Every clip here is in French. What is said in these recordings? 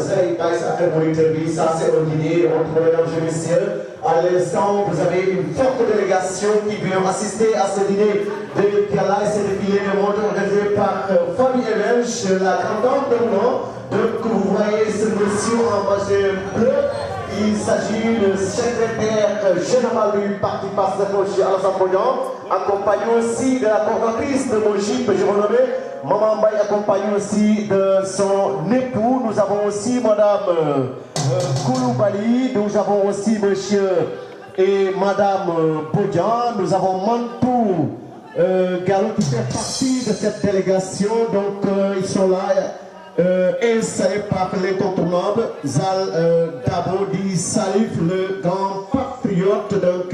ça, il passe à faire mon interview. Ça, c'est au dîner. Mesdames et messieurs, à l'instant, vous avez une forte délégation qui vient assister à ce dîner de gala et ce défilé de mode organisé par Fabi Evench, la grande de Boulogne. Donc, vous voyez ce monsieur en majeur bleu. Il s'agit du secrétaire général du parti Pastef Mochi Alassane Bodian, accompagné aussi de la coordinatrice de Mochi, que je renommais, Maman Baye, accompagné aussi de son époux. Nous avons aussi Madame Kouloubali, nous avons aussi Monsieur et Madame Bodian, nous avons Mantou Gallo qui fait partie de cette délégation, donc ils sont là. Installé par l'incontournable Zal Dabo di Salif, le grand patriote. Donc,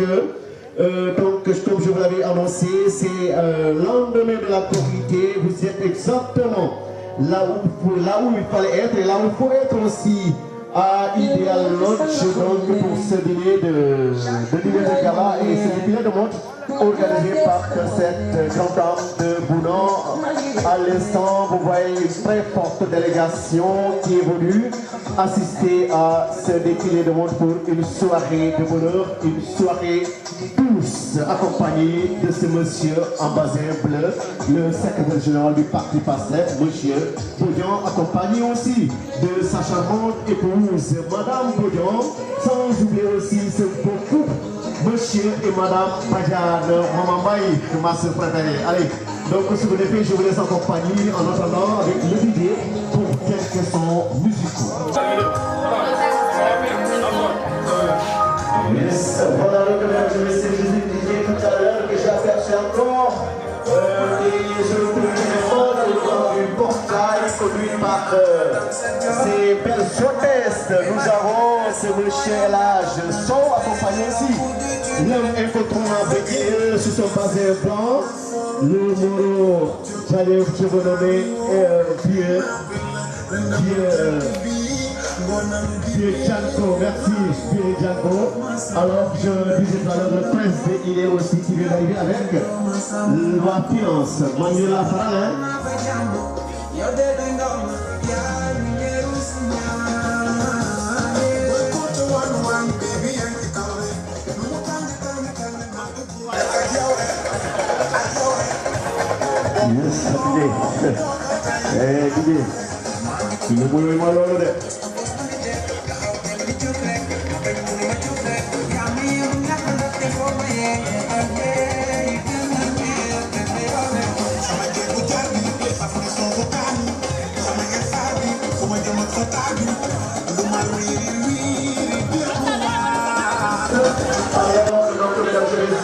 comme je vous l'avais annoncé, c'est lendemain de la Korité. Vous êtes exactement là où il fallait être et là où il faut être aussi à Ideal Lodge, donc pour ce dîner de gala et ce dîner de mode organisé par cette grande dame de Boulogne. À l'instant, vous voyez une très forte délégation qui est venue assister à ce défilé de mode pour une soirée de bonheur, une soirée douce, accompagnée de ce monsieur en basin bleu, le secrétaire général du parti Pastef, monsieur Bodian, accompagné aussi de sa charmante épouse, Madame Bodian, sans oublier aussi ce beau couple, monsieur et Madame Badiane, Maman Baye, ma soeur préférée. Allez, donc si vous voulez, je vous laisse en compagnie en attendant avec le DJ pour quelques sons musicaux. Yes, voilà, mesdames et messieurs, je vous disais tout à l'heure que j'ai aperçu encore des automobiles du portail conduit par ces belles hôtesses. Nous avons ce monsieur l'âge sont accompagnés ici. L'homme incontournable qui sur son bassin blanc, le moro, j'allais vous nommer Pierre Django, merci Pierre Django. Alors je disais tout à l'heure, le prince il est aussi qui vient d'arriver avec la fiance, Manuela Faralin. Yes, DJ. Eh, DJ. Ini boleh malu deh.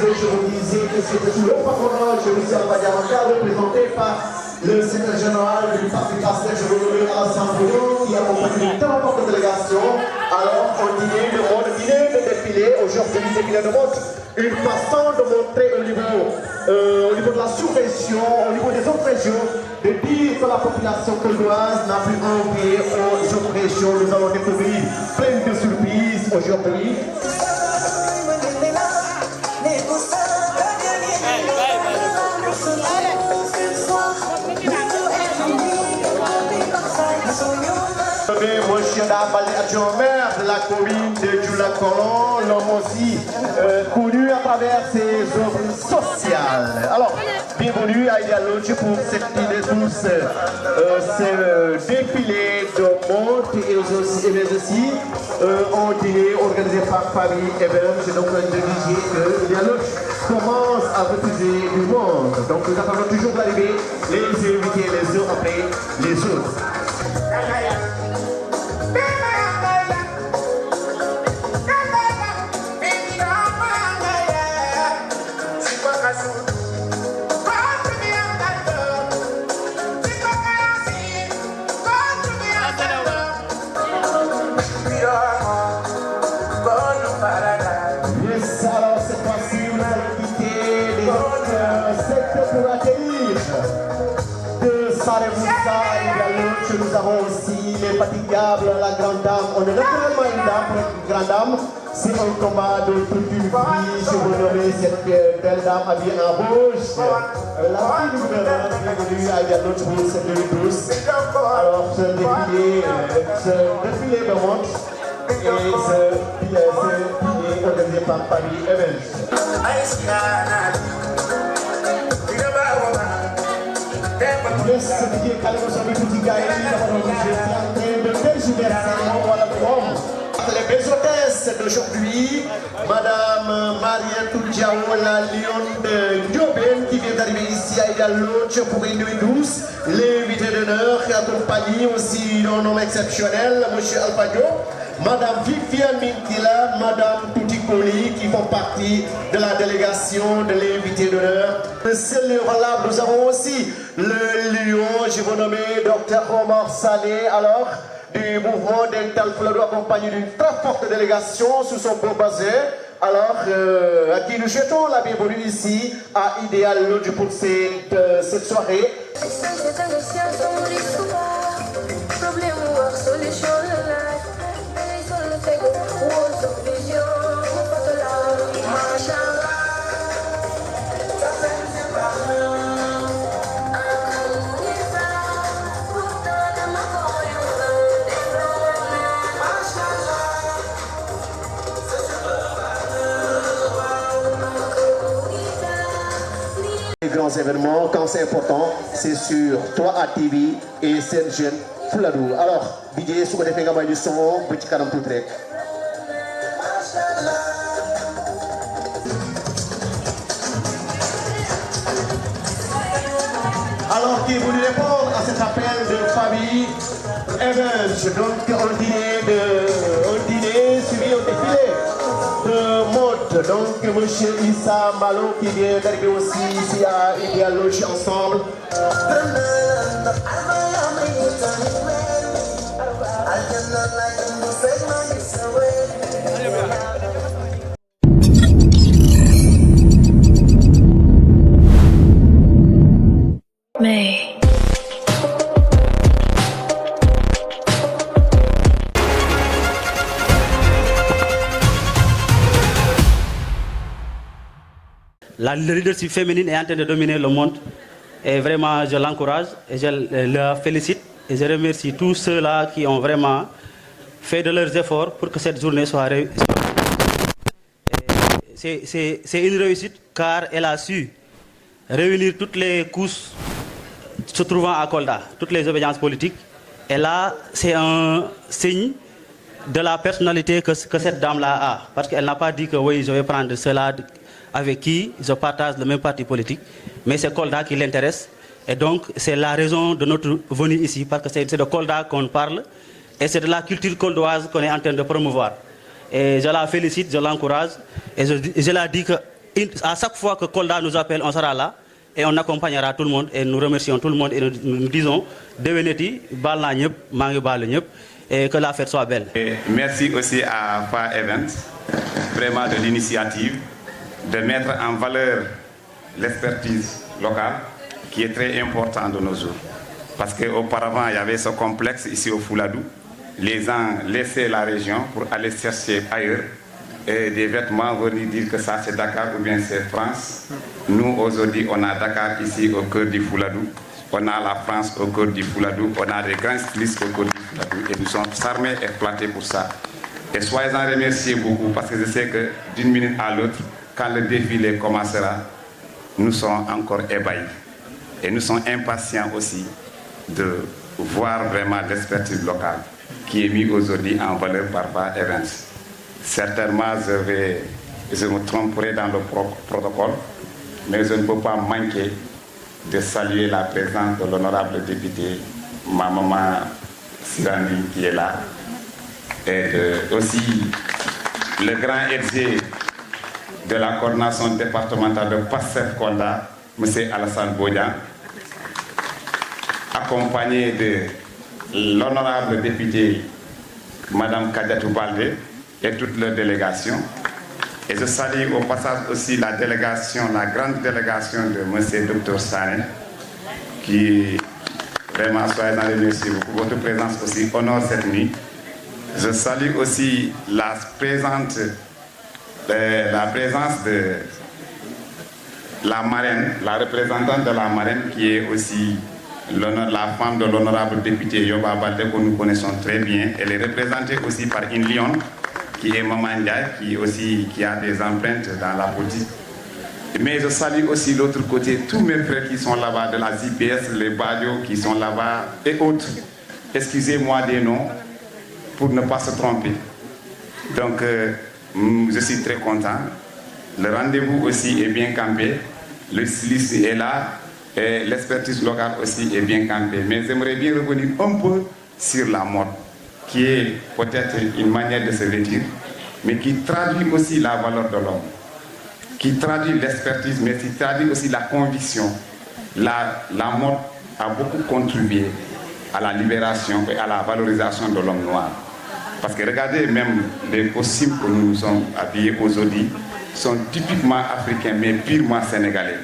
Je vous disais que c'était sous le patronage de Lucien Badiamaka, représenté par le secrétaire général du parti Pastef, je vous nomme Alassane Bodian, qui accompagne une très forte délégation. Alors, au dîner de défilé, aujourd'hui défilé de mode, une façon de montrer au niveau de la sous-région, au niveau des autres régions, de dire que la population colloise n'a plus envie aux autres régions. Nous allons découvrir plein de surprises aujourd'hui. Monsieur Dabali, adjoint maire de la commune de Djoula-Colon, l'homme aussi connu à travers ses œuvres sociales. Alors, bienvenue à Ideal Lodge pour cette idée douce, ce défilé de mode et aussi un dîner organisé par famille Evench. Donc, je disais que Ideal Lodge commence à refuser du monde. Donc, nous attendons toujours l'arrivée, les invités les uns après les autres. Nous avons aussi l'infatigable, la grande dame. On est naturellement une dame, une grande dame. C'est un combat de toute une vie. Je vous nommer cette belle dame habillée en rouge. La fille du gouverneur est venue à Ideal Lodge pour cette nuit douce. Alors, ce défilé défilé de montre et c'est organisé par Paris Events. Yes, c'est Kalema Sami Petit Gaï, de tergiverser voilà les belles hôtesses d'aujourd'hui, Madame Mariette Diao, la Lyon de Diobène, qui vient d'arriver ici à Idal Lodge pour une nuit douce, l'invité d'honneur qui accompagne aussi d'un homme exceptionnel, M. Alpadio, Madame Viviane Mintila, Madame Toutikoli, qui font partie de la délégation de l'invité d'honneur. C'est le relais, nous avons aussi le lion, je vais nommer Dr Omar Saleh, alors, du mouvement d'Intal Flado, accompagné d'une très forte délégation sous son beau basé. Alors, à qui nous souhaitons la bienvenue ici à Idéal Lodge pour cette soirée. Les grands événements, quand c'est important, c'est sur 3A TV et cette jeune Fouladou. Alors, Didier, si vous avez fait un du son, petit canon tout trek. Alors, qui voulait répondre à cet appel de famille Evans, donc un dîner suivi au défilé de mode. Donc, M. Issa Malo qui vient d'arriver aussi ici à Idéal Lodge ensemble. Mais la leadership féminine est en train de dominer le monde et vraiment je l'encourage et je la félicite et je remercie tous ceux-là qui ont vraiment fait de leurs efforts pour que cette journée soit réussie. C'est une réussite car elle a su réunir toutes les couches se trouvant à Kolda, toutes les obédiences politiques. Et là, c'est un signe de la personnalité que cette dame-là a. Parce qu'elle n'a pas dit que oui, je vais prendre cela avec qui je partage le même parti politique. Mais c'est Kolda qui l'intéresse. Et donc, c'est la raison de notre venue ici, parce que c'est de Kolda qu'on parle. Et c'est de la culture coldoise qu'on est en train de promouvoir. Et je la félicite, je l'encourage. Et je la dis qu'à chaque fois que Kolda nous appelle, on sera là. Et on accompagnera tout le monde. Et nous remercions tout le monde. Et nous disons, Deveneti, Balna Nyep, Mangi Bal Nyep. Et que la fête soit belle. Et merci aussi à FA Events, vraiment de l'initiative de mettre en valeur l'expertise locale qui est très important de nos jours. Parce qu'auparavant, il y avait ce complexe ici au Fouladou. Les gens laissaient la région pour aller chercher ailleurs et des vêtements venir dire que ça c'est Dakar ou bien c'est France. Nous aujourd'hui, on a Dakar ici au cœur du Fouladou. On a la France au cœur du Fouladou. On a des grands stylistes au cœur du Fouladou. Et nous sommes armés et exploités pour ça. Et soyez-en remerciés beaucoup parce que je sais que d'une minute à l'autre, quand le défilé commencera, nous sommes encore ébahis. Et nous sommes impatients aussi de voir vraiment l'expertise locale qui est mise aujourd'hui en valeur par FA Events. Certainement, je me tromperai dans le protocole, mais je ne peux pas manquer de saluer la présence de l'honorable député, ma maman Sirani qui est là, et aussi le grand RG de la coordination départementale de PASTEF Kolda, M. Alassane Bodian, accompagné de l'honorable député Mme Kadiatou Baldé et toute leur délégation. Et je salue au passage aussi la délégation, la grande délégation de M. Dr Sané, qui vraiment, soyez en remerciés beaucoup. Votre présence aussi honore cette nuit. Je salue aussi la présence de la marraine, la représentante de la marraine qui est aussi la femme de l'honorable député Yoba Baldé, que nous connaissons très bien. Elle est représentée aussi par une lionne, qui est Maman Ndiaye, qui a des empreintes dans la politique. Mais je salue aussi l'autre côté, tous mes frères qui sont là-bas, de la ZPS, les Badio qui sont là-bas et autres. Excusez-moi des noms pour ne pas se tromper. Donc, je suis très content. Le rendez-vous aussi est bien campé. Le SLIS est là et l'expertise locale aussi est bien campée. Mais j'aimerais bien revenir un peu sur la mode, qui est peut-être une manière de se vêtir, mais qui traduit aussi la valeur de l'homme, qui traduit l'expertise, mais qui traduit aussi la conviction. La mode a beaucoup contribué à la libération et à la valorisation de l'homme noir. Parce que regardez, même les costumes que nous sommes habillés aujourd'hui sont typiquement africains, mais purement sénégalais.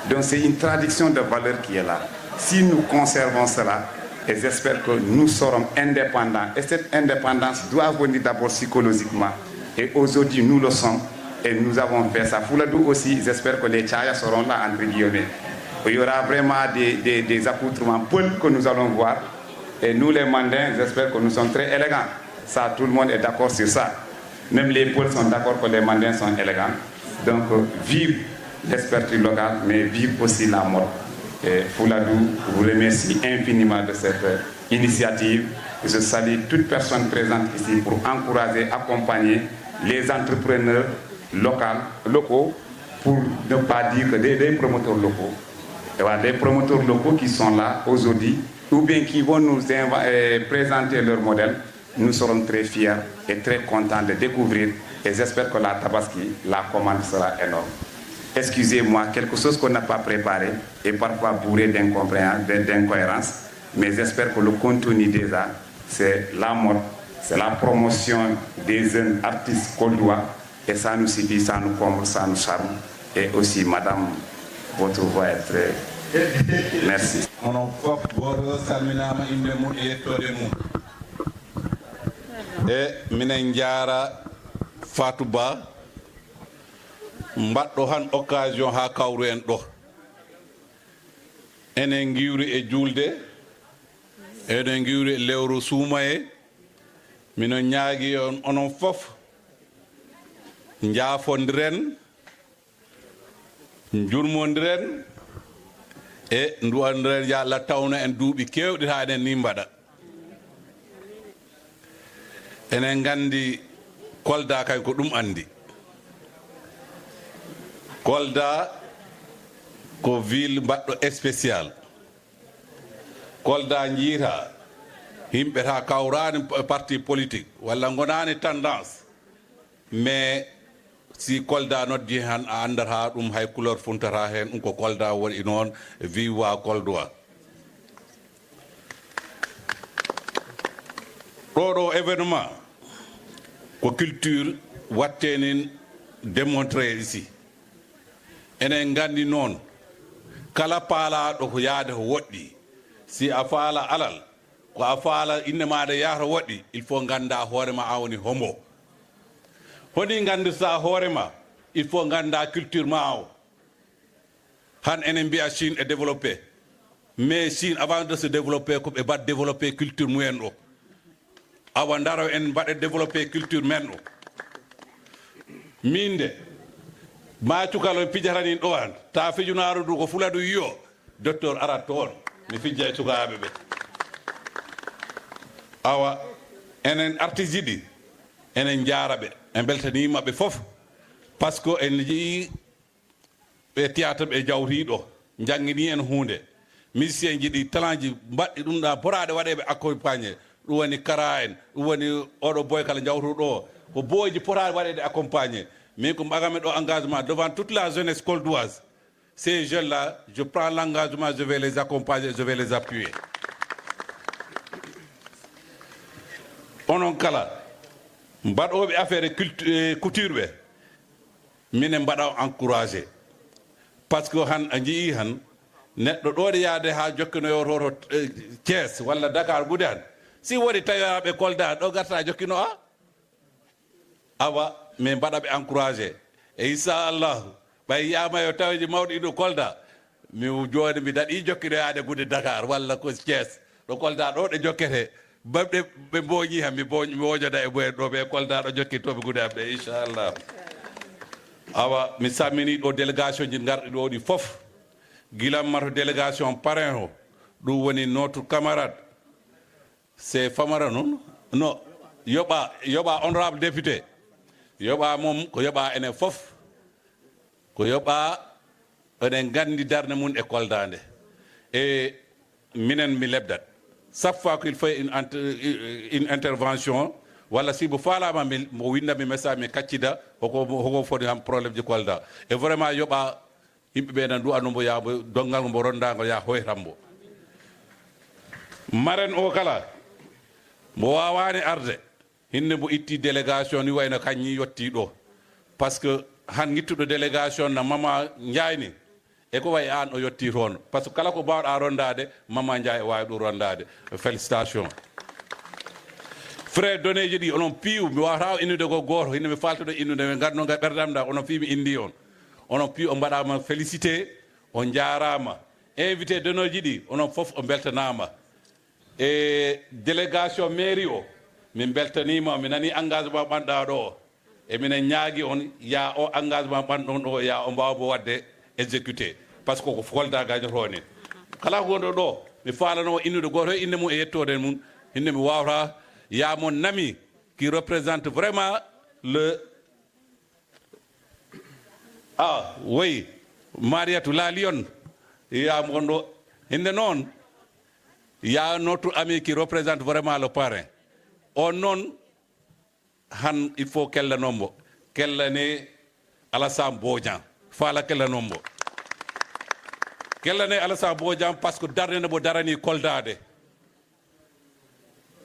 Donc c'est une tradition de valeur qui est là. Si nous conservons cela, et j'espère que nous serons indépendants, et cette indépendance doit venir d'abord psychologiquement, et aujourd'hui nous le sommes, et nous avons fait ça. Fouladou aussi, j'espère que les Tchayas seront là, entre guillemets. Il y aura vraiment des accoutrements peuls que nous allons voir, et nous les Mandins, j'espère que nous sommes très élégants. Ça, tout le monde est d'accord sur ça. Même les Peuls sont d'accord que les Mandins sont élégants. Donc, vive l'expertise locale, mais vive aussi la mode. Et Fouladou vous remercie infiniment de cette initiative. Je salue toute personne présente ici pour encourager, accompagner les entrepreneurs locaux, pour ne pas dire que des promoteurs locaux. Et voilà, des promoteurs locaux qui sont là aujourd'hui, ou bien qui vont nous présenter leur modèle. Nous serons très fiers et très contents de découvrir, et j'espère que la Tabaski, la commande sera énorme. Excusez-moi, quelque chose qu'on n'a pas préparé et parfois bourré d'incohérence, mais j'espère que le contenu déjà, c'est la mode, c'est la promotion des jeunes artistes coldois, et ça nous suffit, ça nous comble, ça nous charme. Et aussi, madame, votre voix est très... Merci. Minen jaara Fatou Ba mbaɗɗo han occasion ha kawru en ɗo enen giwri e julde enen giwri e lewru suumaye mino ñaagi on onon fof jaafodiren jurmodiren e nduwandiren ya Allah tawna en duuɓi kewɗi ha enen ni mbaɗa enen gandi Kolda kay ko ɗum andi Kolda ko ville mbaɗɗo spécial Kolda jiita yimɓe ta kawrani parti politique walla gonani tendance mais si Kolda noddi han a andata ɗum hay couleur funtata hen ɗum ko Kolda woni noon viva Koldoa ɗo événement ko culture wattenin démontré ici enen gandi noon kala paalaɗo ko yaade ko woɗɗi si a faala alal ko a faala inde maɗa yahata woɗɗi il faut ganda hoorema a woni hombo honi gandirta hoorema il faut ganda culture ma o han enen mbiya Chine est développé mais Chine avant de se développer ko ɓe mbaɗ développé culture mumen ɗo awa daro en mbaɗe développé culture men ɗo min de ma cukalo pijatanin ɗo han ta fijunaru du ko Fuladu yiyo docteur arat toon mi fijja e sukaɓe ɓe awa enen artiste ɗi enen jaaraɓe en beltanimaɓe fof par ce que en jii ɓe théâtre ɓe jawtiɗo jangguini en hunde musicien ji ɗi talent ji mbaɗɗi ɗum ɗa poraɗe waɗeɓe accompagné ɗum woni kara en ɗum woni oɗo boy kala jawtuɗo o ko boyji potaɗe waɗede accompagné min ko mbagami ɗo engagement devant toute la jeunesse coldoise ces jeunes là je prends l'engagement je vais les accompagner je vais les appuyer onon kala mbaɗoɓe affaire couture ɓe minen mbaɗa encouragé par ce que han a jii han neɗɗo ɗoɗe yaade ha jokkinoyo to Thiès walla Dakar ɓuuɗe han si woni tawiyaɓe Kolda ɗo garta jokkino a awa min mbaɗaɓe encouragé e inchallahu ɓay yiyama yo taweji mawɗi ɗo Kolda mi jooni mi daɗi jokkinoyaade gude Dakar walla ko Thiès ɗo Kolda ɗo ɗe jokkete bamɗe ɓe mbooñi ham mi woñoda e ɓoyen ɗo ɓe Kolda ɗo jokkittoɓe gude am ɗe inchallah. Awa mi sammini ɗo délégation ji garɗi ɗo ɗi fof guilamma to délégation parrain o ɗum woni notre camarade c'est Famara noon no yoɓa honorable député yoɓa mom ko yoɓa enen fof ko yoɓa enen gandi darde mum e Kolda nde e minen mi lebdat chaque fois qu'il fait une intervention walla si mo falama mo windami message mi kaccida hoko foti ham probléme ji Kolda et vraiment yoɓa yimɓeɓe nan du andu mbo yaabo dongal mbo rondago ya hoytambo maren o kala mo wawani arde hinne mbo itti délégation ni wayno kaññi yetti ɗo par ce que han guittuɗo délégation na Mama Ndiaye ni e ko way an o yetti toon par ce que kala ko mbawɗa rondade Mama Ndiaye wawi ɗum rondade félicitation frère donné ji ɗi onon piiw mi wawata innude ko goto hinne mi faltoɗo innude ɓe garno ga ɓerdamɗa onon fi mi indi on onon piiw o mbaɗama félicité o jarama invité donné ji ɗi onon foof o beltanama e délégation mairie o min beltanima mi nani engagement ɓanɗa ɗo o e minen ñaagui on ya o engagement ɓanɗon ɗo ya o mbawbo wadde exécuté par ce que ko Kolda gañoto ni kala ko gonɗo ɗo mi falano innude goto e inde mum e yettode mum hinne mi wawata ya mon ami qui représente vraiment le oui Mariatou la Lyon ya mon ɗo hinde noon ya notre ami qui représente vraiment le parrain on noon han il faut kellanombo kellane Alassane Bodian faala kellanombo kellane Alassane Bodian par ce que darde nde mo darani Kolda de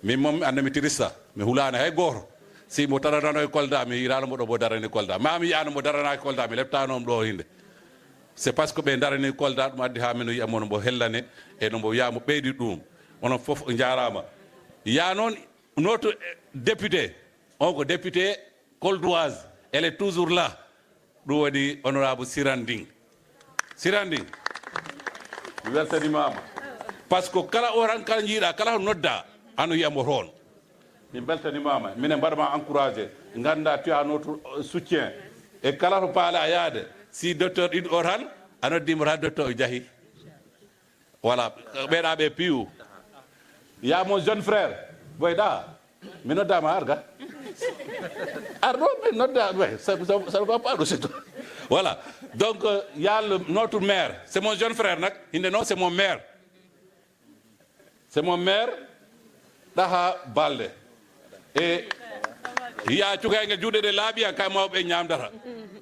min moom anda mi tirista mi hulani hay goto si mo taranano e Kolda mi yirano mo ɗo mo darani Kolda ma mi yiyano mo daranaki Kolda mi leptanom ɗo hinde c'est parce que ɓe darani Kolda ɗum addi ha min yiyamo no mbo hellane e no mbo wiyamo ɓeydi ɗum onon foof jarama ya noon notre député on ko député coldoise elle est toujours là ɗum woni honorable Siranding mi weltanimama par ce que kala o tan kala jiiɗa kala ko nodda ano yiyamo toon min beltanimama minen mbaɗama encouragé ganda tu as notre soutien e kala to paala a yaade si docteur ɗiɗi o tan a noddimo tan docteur o jaahi voilà ɓeeɗa ɓe piiw ya mon jeune frère boyɗa mi noddama arga arɗo ɓe nodda ça ne va pas aussi voilà donc y a notre maire c'est mon jeune frère nak hinde noon c'est mon maire ɗaha balde e ya cukayge juuɗe ɗe laaɓi han kay mawɓe ñamdata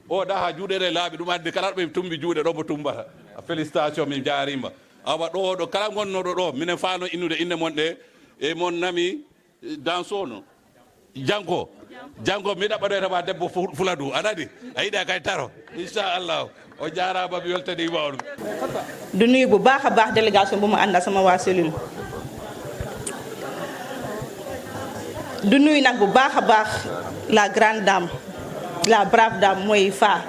o ɗaha juuɗe ɗe laaɓi ɗum addi kala ɓe tumbi juuɗe ɗo mo tumbata félicitation min jarima awa ɗo kala gonnoɗo ɗo minen fano innude inde mon ɗe e mon nami dansono janko mi ɗaɓɓaɗoytama debbo Fuladu anani a yiɗa kay taro inchallah o jarama mi weltanima on du nuyu bu baax a baax délégation bu ma àndal sama waa cellule du nuyu nag bu baax a baax la grande dame la brave dame mooy Fa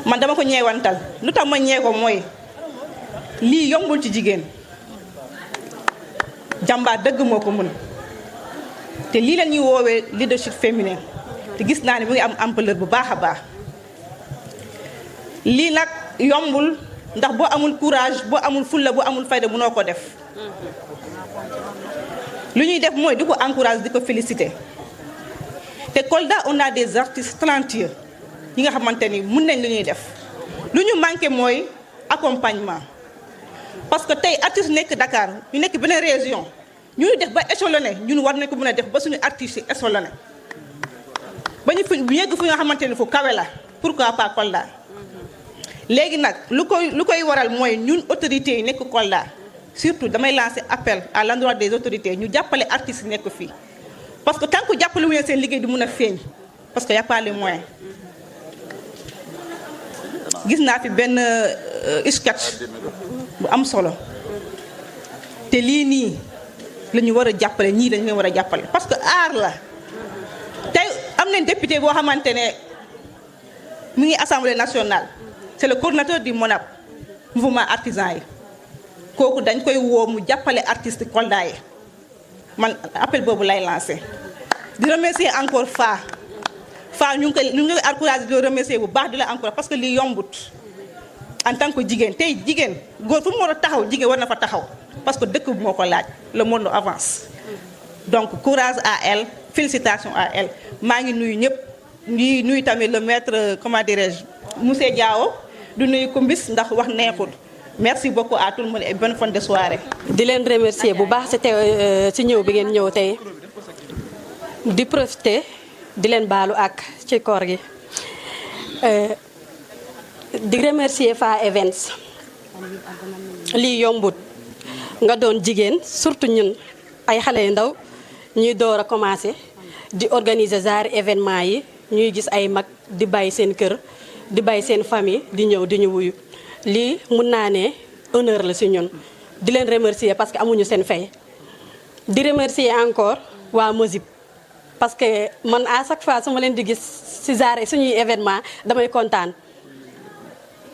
man dama ko ñeewantal lu tax ma ñee ko mooy lii yombul ci jigéen jàmbaar dëgg moo ko mën te lii la ñuy woowee leadership féminin te gis naa ne mu ngi am ampleur bu baax a baax lii nag yombul ndax boo amul courage boo amul fulla boo amul fayda mënoo ko def lu ñuy def mooy di ko encourage di ko féliciter te Kolda on a des artistes talentueux yi nga xamante ni mun nañ lu ñuy def lu ñu manqué mooy accompagnement parce que tey artiste nekk Dakar ñu nekk beneen région ñu def ba échelonné ñun war nañ ko mën a def ba suñu artistes yi échelonné ba ñu fi bu yegg fu nga xamante ni fu kawe la pourquoi pas Kolda léegi nag lu koy waral mooy ñun autorités yi nekk Kolda surtout damay lancer appel à l'endroit des autorités ñu jàppale artistes yi nekk fii parce que tant que jàppale wu ñu seen liggéey du mun a feeñ parce que y a pas les moyens gis naa fi benn sketch bu am solo te lii nii la ñu war a jàppale ñii dañu leen war a jàppale parce que art la tey am nañ député boo xamante ne mu ngi assemblée nationale c'est le coordinateur du MONAP mouvement artisan yi kooku dañ koy woo mu jàppale artiste Kolda yi man appel boobu lay lancé di remercier encore Fa ñu ngi koy encouragé di remercier bu baax di la encouragé parce que lii yombut en tant que jigéen tey jigéen góor fu mu war a taxaw jigéen war na fa taxaw parce que dëkk bi moo ko laaj le monde avance donc courage à elle félicitations à elle maa ngi nuyu ñëpp ñuy nuyu tamit le maître comment dirais-je monsieur Diao du nuyu Kumbis ndax wax neexul merci beaucoup à tout le monde et bonne fin de soirée. di leen remercier bu baax ci ñëw bi ngeen ñëw tey di profiter di leen baalu ak ci koor gi di remercier Fa Events lii yombut nga doon jigéen surtout ñun ay xale yu ndaw ñuy door a commencer di organiser genre événement yi ñuy gis ay mag di bàyyi seen kër di bàyyi seen famille di ñëw di ñu wuyu lii mun naa ne honneur la ci ñun di leen remercier parce que amuñu seen fay di remercier encore waa Mozip parce que man à chaque fois su ma leen di gis ci genre suñuy événement damay kontaan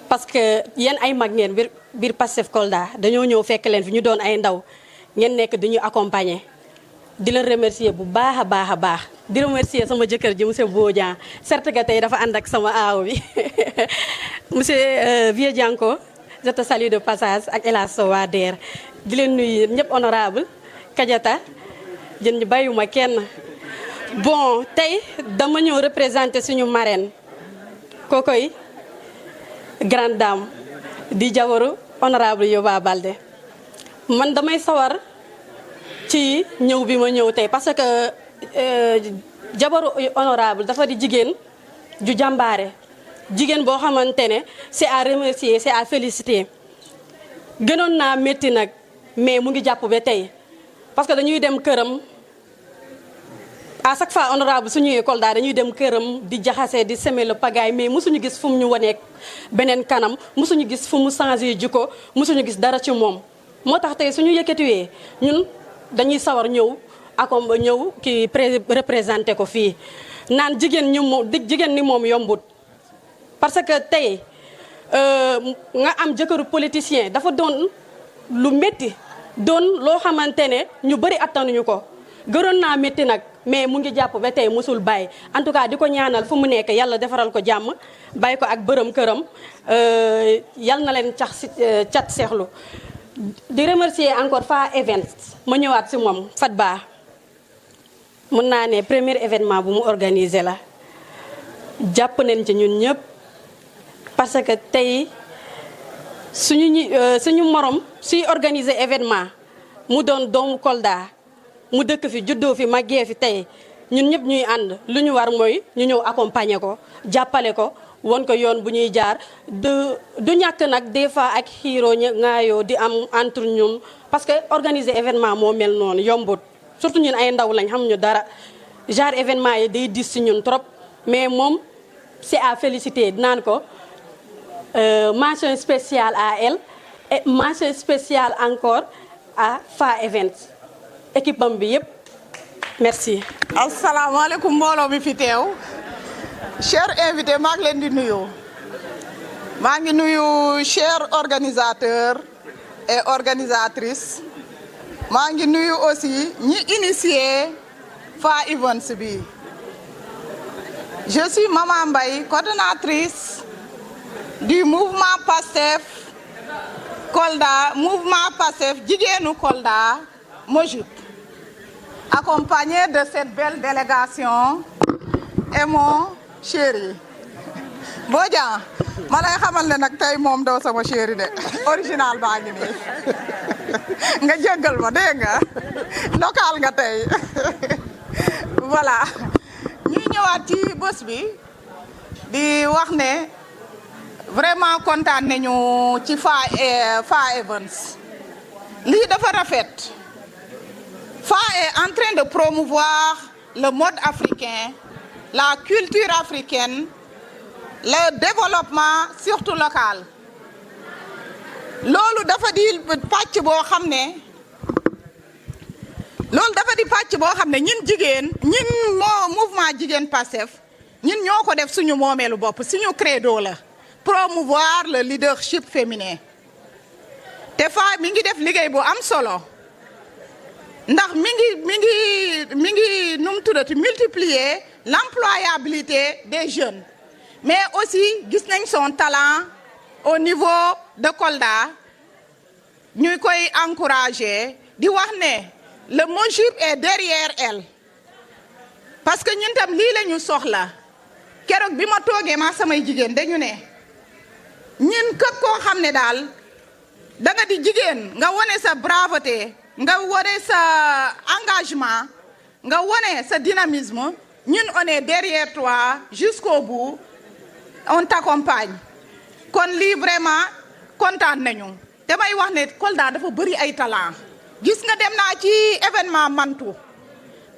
parce que yéen ay mag ngeen biir Pastef Kolda dañoo ñëw fekk leen fi ñu doon ay ndaw ngeen nekk di ñu accompagner di leen remercier bu baax a baax a baax di remercier sama jëkkër ji monsieur Bodian certes que tey dafa ànd ak sama aaw bi monsieur Vieux Dianko je te salue de passage ak El Hadj Sow waa DER di leen nuyu ñëpp honorable Kadiata jën ñu bàyyuma kenn bon tey dama ñëw représenter suñu marraine kookoy grande dame di jabaru honorable Yoba Balde man damay sawar ci ñëw bi ma ñëw tey parce que jabaru honorable dafa di jigéen ju jàmbaare jigéen boo xamante ne c'est à remercier c'est à féliciter gënoon naa métti nag mais mu ngi jàpp ba tey parce que dañuy dem këram à chaque fois honorable su ñëwee Kolda dañuy dem këram di jaxase di semer le pagaille mais mosuñu gis fu mu ñu waneek beneen kanam mosuñu gis fu mu changé jikko mosuñu gis dara ci moom moo tax tey suñu yëkkatiwee ñun dañuy sawar ñëw ñëw ki représenté ko fii naan jigéen ni moom yombut parce que tey nga am jëkkëru politicien dafa doon lu métti doon loo xamante ne ñu bëri attanuñu ko gëroon naa métti nag mais mu ngi jàpp ba tey mosul bàyyi en tout cas di ko ñaanal fu mu nekk yàlla defaral ko jàmm bàyyi ko ak bërëm këram yal na leen cat seexlu di remercier encore Fa Events ma ñëwaat si moom Fat Ba mun naa ne premier événement bu mu organisé la jàpp nañ ci ñun ñëpp parce que tey suñu morom suy organiser événement mu doon doomu Kolda mu dëkk fi juddoo fi màggee fi tey ñun ñëpp ñuy ànd lu ñu war mooy ñu ñëw accompagner ko jàppale ko won ko yoon bu ñuy jaar du ñàkk nag des fois ak xiiroo ngaayoo di am entre ñun parce que organiser événement moo mel noonu yombut surtout ñun ay ndaw lañ xamuñu dara genre événement yi day dis si ñun trop mais moom c'est à féliciter naan ko mention spéciale à elle et mention spéciale encore à Fa Events équipe am bi yëpp merci. asalaamaaleykum mbooloo mi fi teew chers invités maa ngi leen di nuyu maa ngi nuyu chers organisateurs et organisatrices maa ngi nuyu aussi ñi initié Fa Events bi je suis Maman Mbaye coordonnatrice du mouvement Pastef Kolda mouvement Pastef jigéenu Kolda Mojib accompagné de cette belle délégation et mon chéri Bodian ma lay xamal ne nag tey moom doo sama chéri de original baa ngi nii nga jéggal ma dégg nga local nga tey voilà ñuy ñëwaat ci bés bi di wax ne vraiment kontaan nañu ci Fa Events lii dafa rafet Fa est en train de promouvoir le mode africain, la culture africaine, le développement surtout local. loolu dafa di pàcc boo xam ne ñun jigéen ñun mouvement jigéen Pastef ñun ñoo ko def suñu moomeelu bopp suñu credo la promouvoir le leadership féminin te fa mi ngi def liggéey bu am solo ndax mi ngi num tuddati multiplier l'employabilité des jeunes mais aussi gis nañ son talent au niveau de Kolda ñuy koy encourager di wax ne le MOJIP est derrière elle parce que ñun tam lii la ñu soxla keroog bi ma toogee maa samay jigéen dañu ne ñun képp koo xam ne daal da nga di jigéen nga wone sa braveté nga wone sa engagement nga wone sa dynamisme ñun on est derrière toi jusqu'au bout on t'accompagne kon lii vraiment kontaan nañu damay wax ne Kolda dafa bëri ay talent gis nga dem naa ci événement Mantou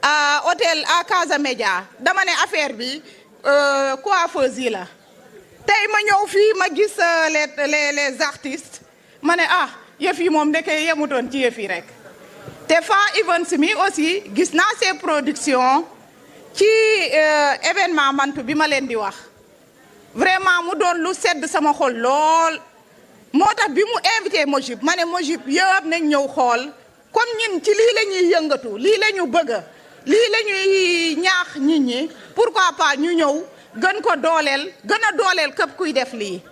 à hôtel à Casa Média dama ne affaire bi coiffeuse yi la tey ma ñëw fii ma gis les artistes ma ne yëf yi moom ndeke yemutoon ci yëf yi rek te Fa Events mi aussi gis naa ses productions ci événement Mantou bi ma leen di wax vraiment mu doon lu sedd sama xol lool moo tax bi mu invité MOJIP ma ne MOJIP yëpp nañ ñëw xool comme ñun ci lii la ñuy yëngatu lii la ñu bëgg lii la ñuy ñaax nit ñi pourquoi pas ñu ñëw gën ko dooleel gën a dooleel képp kuy def lii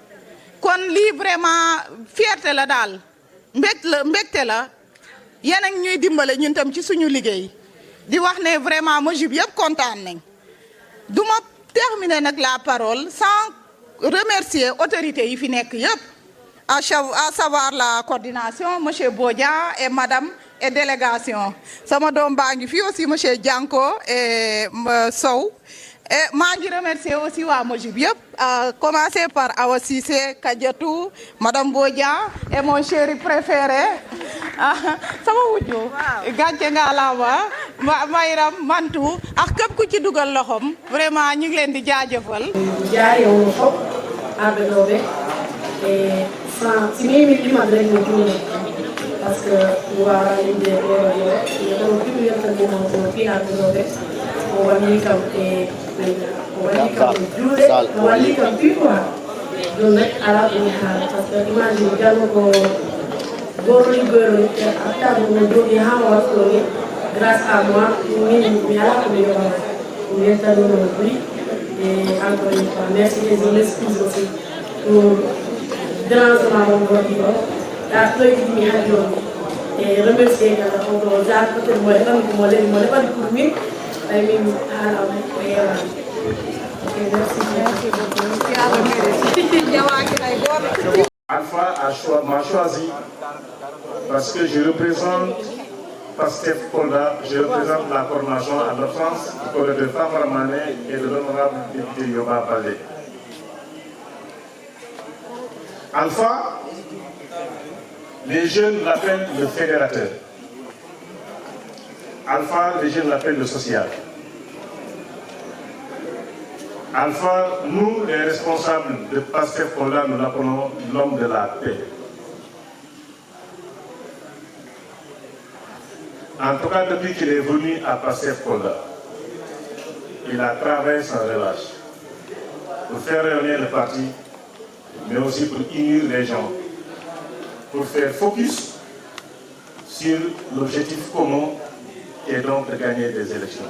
kon lii vraiment fierté la daal mbégte la yéen ak ñuy dimbale ñun tam ci suñu liggéey di wax ne vraiment MOJIP yëpp kontaan nañ du ma terminer nag la parole sans remercier autorités yi fi nekk yëpp à savoir la coordination monsieur Bodia et madame et délégation sama doom baa ngi fi aussi monsieur Dianko et Sow et maa ngi remercier aussi waa MOJIP yëpp à commencer par Awa Cissé Kadiatou madame Bodia et mon chéri préféré sama wujju gàcce nga alaama Mayram Mantou ak képp ku ci dugal loxom vraiment ñu ngi leen di jaajëfal jaayewu fop arbenoɓe e si mi limade rek no juuno par ce que mi wawa inde ɓeɗoɗo kono ɗum yettanimo ko fi arbenoɓe o walli kam o walli kam e juuɗe o walli kam fi quoi ɗum rek ala ɗum haala par ce que imagine jango ko goto liggoyro hattade mo jooɗi ha mo wattoɗo grâce à moi min mi ala ko mi yoɓata mi yettanono no ɓuuri et encore une fois merci et je m'excuse aussi pour dérangement mo waɗi ɗo ɗa ɗoytimi hadi on e remercier kala onɗo jar peut être mo heɓani mo heɓani pour min ɓay min haalama ko yewani ok merci beaucoup Alpha m'a choisi parce que je représente Pastef Kolda, je représente la coordination à la France du coordinateur Famara Mané et de l'honorable député Yoba Baldé. Alpha, les jeunes l'appellent le fédérateur. Alpha, les jeunes l'appellent le social. Alpha, nous, les responsables de Pastef Kolda, nous l'appelons l'homme de la paix. En tout cas, depuis qu'il est venu à Pastef Kolda, il a travaillé sans relâche pour faire rayonner le parti, mais aussi pour unir les gens, pour faire focus sur l'objectif commun qui est donc de gagner des élections.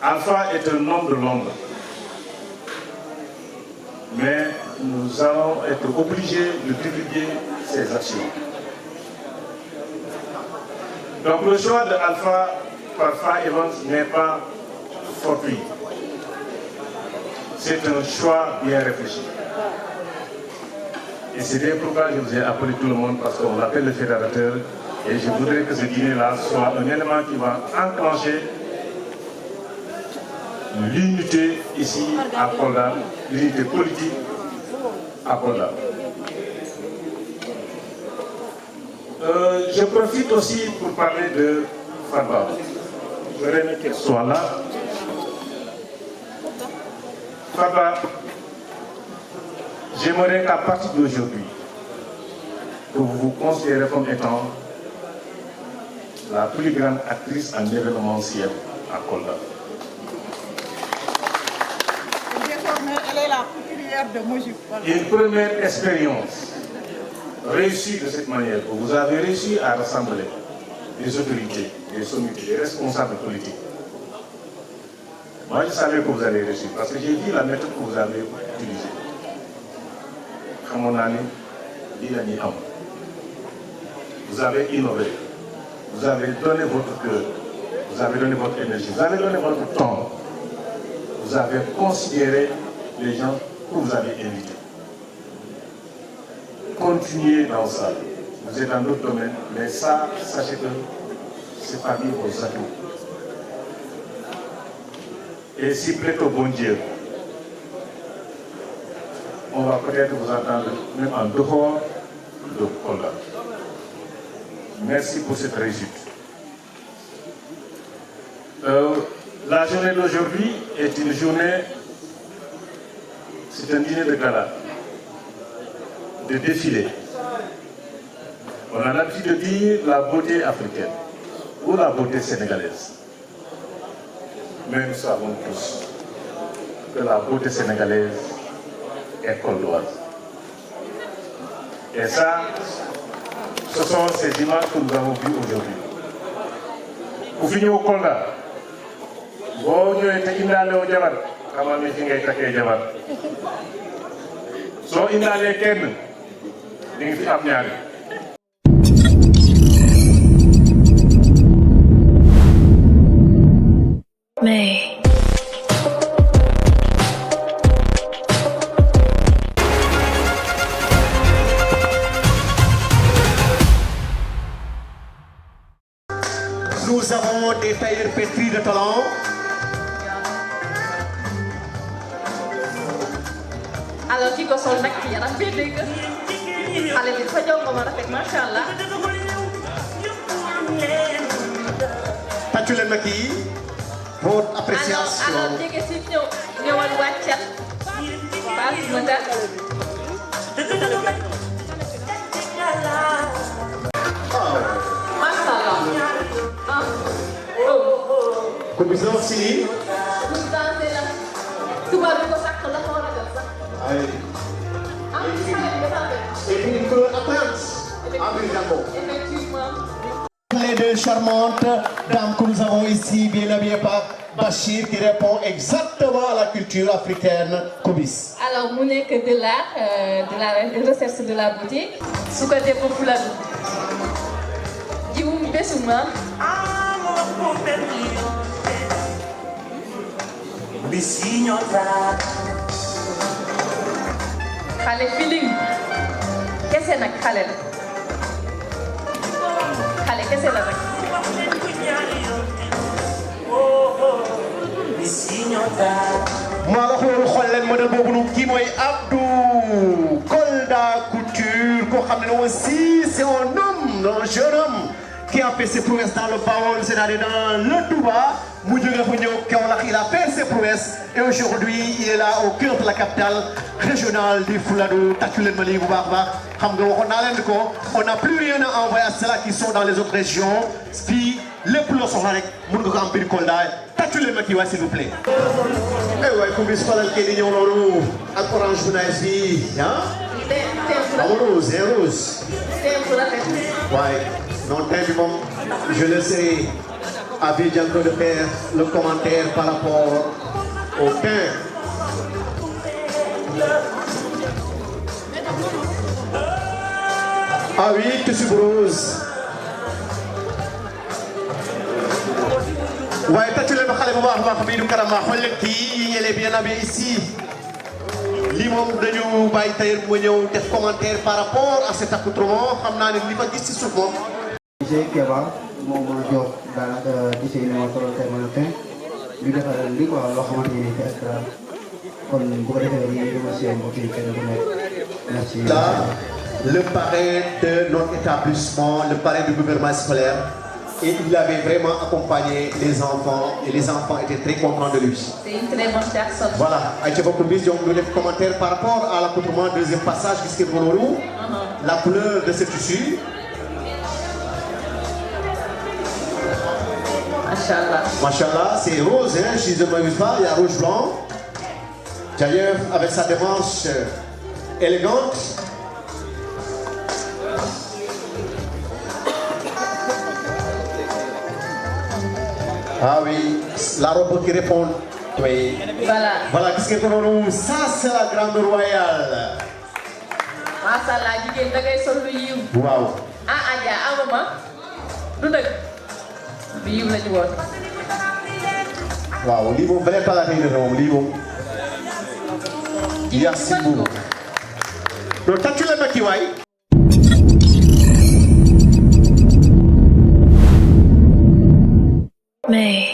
Alpha est un homme de l'ombre, mais nous allons être obligés de divulguer ses actions. Donc le choix de Alpha par Fa Events n'est pas fortuit. C'est un choix bien réfléchi. Et c'est bien pourquoi je vous ai appelé tout le monde, parce qu'on l'appelle le fédérateur. Et je voudrais que ce dîner-là soit un élément qui va enclencher l'unité ici à Kolda, l'unité politique à Kolda. Je profite aussi pour parler de Farba. Je voudrais qu'elle soit là. Farba, j'aimerais qu'à partir d'aujourd'hui, que vous vous considérez comme étant la plus grande actrice en événementiel à Kolda. Désormais, elle est la couturière de MOJIP. Une première expérience réussi de cette manière, vous avez réussi à rassembler des autorités, des sommités, des responsables politiques. Moi, je savais que vous allez réussir parce que j'ai vu la méthode que vous avez utilisée. Vous avez innové, vous avez donné votre cœur, vous avez donné votre énergie, vous avez donné votre temps, vous avez considéré les gens que vous avez invités. Continuez dans ça. Vous êtes dans d'autres domaines, mais ça, sachez que c'est parmi vos atouts. Et si plaît au bon Dieu, on va peut-être vous entendre même en dehors de Kolda. Merci pour cette réussite. La journée d'aujourd'hui est une journée, c'est un dîner de gala, de défilé. On a l'habitude de dire la beauté africaine ou la beauté sénégalaise. Mais nous savons tous que la beauté sénégalaise est coldoise. Et ça, ce sont ces images que nous avons vues aujourd'hui. Pour finir au Kolda, boo ñëwee te indaale woo jabar xamal ni fi ngay takkee jabar soo indaalee kenn di nga fi am ñaari. May. Nous avons des tailleurs pétris de talent. Alors ki ko sol nag yaram bi dégg xale bi dafa jow nga ma rafet macha allah. Tàccu leen ma kii votre appréciation. alors jege si ñëwal wàccat baas ma dal. macha allah. Commissaire Sini. tubaab bi ko sàkk la ko ragal sax. Et puis une couleur apparente. Effectivement. Les deux charmantes dames que nous avons ici, bien habillées par Bachir, qui répond exactement à la culture africaine Kobis. Alors mu nekk de l'art, de la recherche de la beauté. su ko defee Fuladu. jiwum besuma. xale feeling kese nag xale la xale kese la nag. maa la xool xool leen modèle boobu nu kii mooy Abdou Kolda Couture koo xam ne aussi c'est un homme, un jeune homme qui a fait ses prouesses dans le Baol, c'est-à-dire dans le Touba. mu jóge fu ñëw Kaolack, il a fait ses prouesses et aujourd'hui il est là au cœur de la capitale régionale du Fuladu. Tàccu leen ma lii bu baax a baax xam nga waxoon naa leen ko on n'a plus rien à envoyer à ceux-là qui sont dans les autres régions fii lépp loo soxla rek mën nga ko am biir Kolda. Tàccu leen ma kii waay s'il vous plaît. eh waay ku bis xoolal kii di ñëw loolu ak orange bu nice bi ah. rose et rose. waaye non tey bi moom je laisserai à Bijanko de faire le commentaire par rapport au teint. Ah oui, tissu rose. waaye tàccu leen ba xale bu baax a baax bii du karama xool leen kii elle est bien habillée ici. lii moom dañu bàyyi tailleur mu ñëw def commentaire par rapport à cet accoutrement xam naa ne li ma gis ci suuf moom. monsieur Keba moom moo jox daanaka gisee ne ma solo tey ma fin ñu defaral li quoi loo xamante ni c'est extra kon bu ko defee ñu remercier mbokk yi kenn ku nekk merci. Là, le parrain de notre établissement, le parrain du gouvernement scolaire, et il avait vraiment accompagné les enfants et les enfants étaient très contents de lui. C'est une très bonne personne. Voilà, Aïcha Bokoubis, donc nous avons commentaire par rapport à l'accoutrement, deuxième passage, qu'est-ce que vous la couleur de ce tissu. Machallah. Machallah, c'est rose, hein, si je ne m'abuse pas, il y a rouge blanc. D'ailleurs, avec sa démarche élégante, Ah oui, la robe qui répond. Oui. Voilà, qu'est-ce que nous ça c'est la grande royale. Masalah jigéen da ngay sol lu yiw. Waaw. Adja amama du dëgg lu yiw la ñu woote. Waaw lii moom vrai palaatee na moom lii moom. Merci beaucoup. Donc tàccu la Macky waay. May.